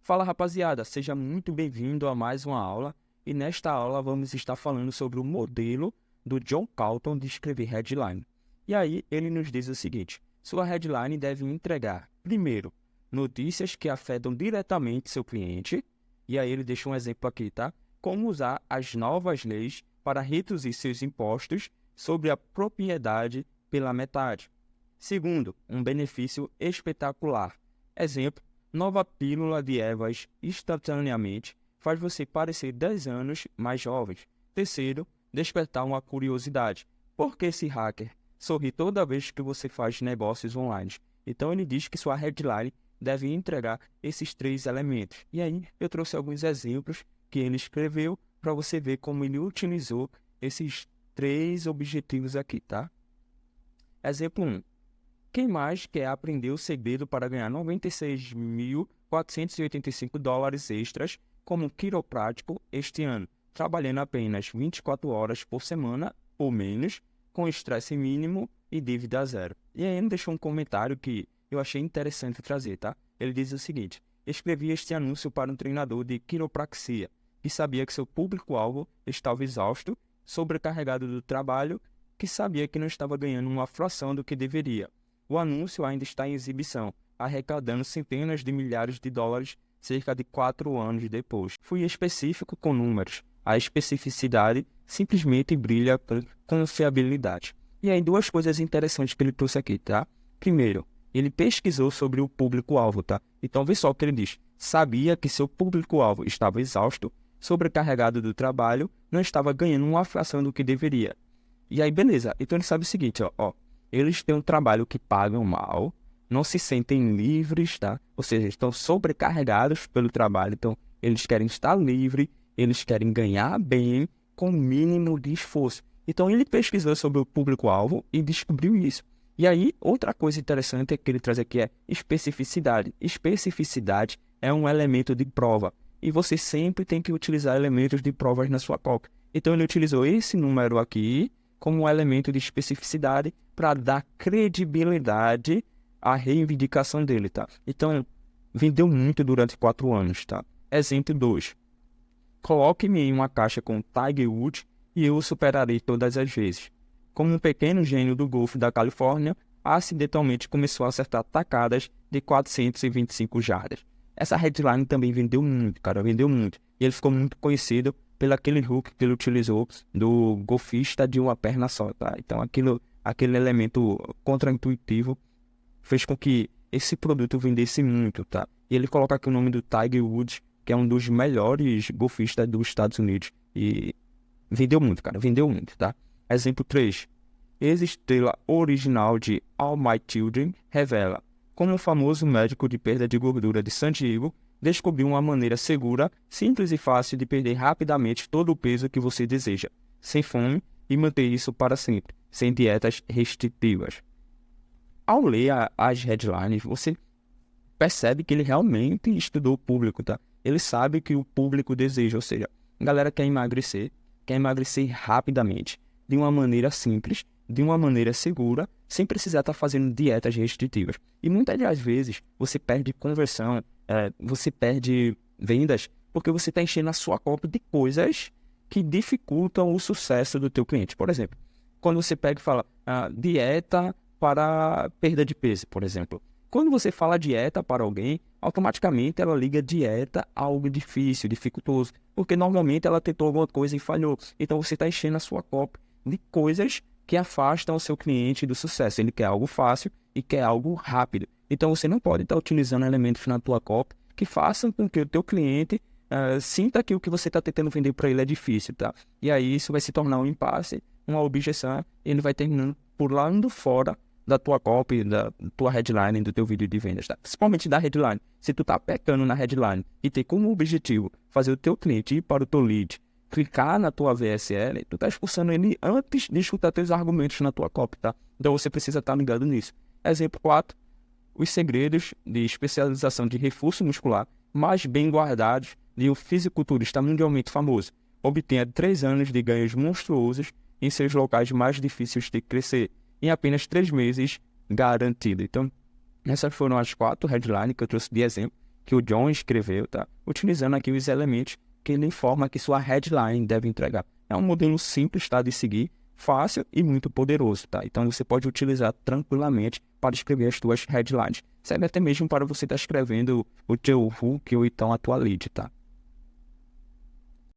Fala rapaziada, seja muito bem-vindo a mais uma aula e nesta aula vamos estar falando sobre o modelo do John Calton de escrever headline. E aí ele nos diz o seguinte: sua headline deve entregar, primeiro, notícias que afetam diretamente seu cliente, e aí ele deixa um exemplo aqui, tá? Como usar as novas leis para reduzir seus impostos sobre a propriedade pela metade. Segundo, um benefício espetacular. Exemplo: nova pílula de ervas instantaneamente faz você parecer 10 anos mais jovem. Terceiro, despertar uma curiosidade. Por que esse hacker sorri toda vez que você faz negócios online? Então ele diz que sua headline deve entregar esses três elementos. E aí eu trouxe alguns exemplos que ele escreveu para você ver como ele utilizou esses três objetivos aqui, tá? Exemplo 1. Quem mais quer aprender o segredo para ganhar 96.485 dólares extras como quiroprático este ano, trabalhando apenas 24 horas por semana ou menos, com estresse mínimo e dívida zero? E aí ele deixou um comentário que eu achei interessante trazer, tá? Ele diz o seguinte: escrevi este anúncio para um treinador de quiropraxia que sabia que seu público-alvo estava exausto, sobrecarregado do trabalho, que sabia que não estava ganhando uma fração do que deveria. O anúncio ainda está em exibição, arrecadando centenas de milhares de dólares cerca de 4 anos depois. Fui específico com números. A especificidade simplesmente brilha por confiabilidade. E aí, duas coisas interessantes que ele trouxe aqui, tá? Primeiro, ele pesquisou sobre o público-alvo, tá? Então, vê só o que ele diz. Sabia que seu público-alvo estava exausto, sobrecarregado do trabalho, não estava ganhando uma fração do que deveria. E aí, beleza. Então, ele sabe o seguinte, ó. Eles têm um trabalho que pagam mal, não se sentem livres, tá? Ou seja, estão sobrecarregados pelo trabalho, então eles querem estar livres, eles querem ganhar bem com o mínimo de esforço. Então ele pesquisou sobre o público-alvo e descobriu isso. E aí, outra coisa interessante que ele traz aqui é especificidade. Especificidade é um elemento de prova e você sempre tem que utilizar elementos de provas na sua cópia. Então ele utilizou esse número aqui como um elemento de especificidade para dar credibilidade à reivindicação dele, tá? Então, vendeu muito durante 4 anos, tá? Exemplo 2. Coloque-me em uma caixa com Tiger Woods e eu o superarei todas as vezes. Como um pequeno gênio do golfe da Califórnia, acidentalmente começou a acertar tacadas de 425 jardas. Essa headline também vendeu muito, cara, vendeu muito. E ele ficou muito conhecido pelo aquele hook que ele utilizou do golfista de uma perna só, tá? Então, aquele elemento contraintuitivo fez com que esse produto vendesse muito, tá? E ele coloca aqui o nome do Tiger Woods, que é um dos melhores golfistas dos Estados Unidos. E vendeu muito, cara, vendeu muito, tá? Exemplo 3. Ex-estrela original de All My Children revela como o famoso médico de perda de gordura de San Diego descobriu uma maneira segura, simples e fácil de perder rapidamente todo o peso que você deseja, sem fome, e manter isso para sempre, sem dietas restritivas. Ao ler as headlines, você percebe que ele realmente estudou o público, tá? Ele sabe que o público deseja, ou seja, a galera quer emagrecer rapidamente, de uma maneira simples, de uma maneira segura, sem precisar estar fazendo dietas restritivas. E muitas das vezes você perde conversão, você perde vendas, porque você está enchendo a sua copa de coisas que dificultam o sucesso do teu cliente. Por exemplo, quando você pega e fala dieta para perda de peso, por exemplo. Quando você fala dieta para alguém, automaticamente ela liga dieta a algo difícil, dificultoso, porque normalmente ela tentou alguma coisa e falhou. Então você está enchendo a sua copa de coisas que afastam o seu cliente do sucesso. Ele quer algo fácil e quer algo rápido. Então você não pode estar utilizando elementos na tua copy que façam com que o teu cliente sinta que o que você está tentando vender para ele é difícil, tá? E aí isso vai se tornar um impasse, uma objeção, e ele vai terminando pulando fora da tua copy, da tua headline, do teu vídeo de vendas, tá? Principalmente da headline. Se tu tá pecando na headline e tem como objetivo fazer o teu cliente ir para o teu lead, clicar na tua VSL, tu tá expulsando ele antes de escutar teus argumentos na tua copy, tá? Então você precisa estar ligado nisso. Exemplo 4. Os segredos de especialização de reforço muscular mais bem guardados de um fisiculturista mundialmente famoso. Obtenha 3 anos de ganhos monstruosos em seus locais mais difíceis de crescer, em apenas 3 meses garantido. Então, essas foram as 4 headlines que eu trouxe de exemplo, que o John escreveu, tá? Utilizando aqui os elementos que ele informa que sua headline deve entregar. É um modelo simples, tá, de seguir, fácil e muito poderoso, tá? Então você pode utilizar tranquilamente para escrever as suas headlines. Serve até mesmo para você estar escrevendo o teu hook ou então a tua lead, tá?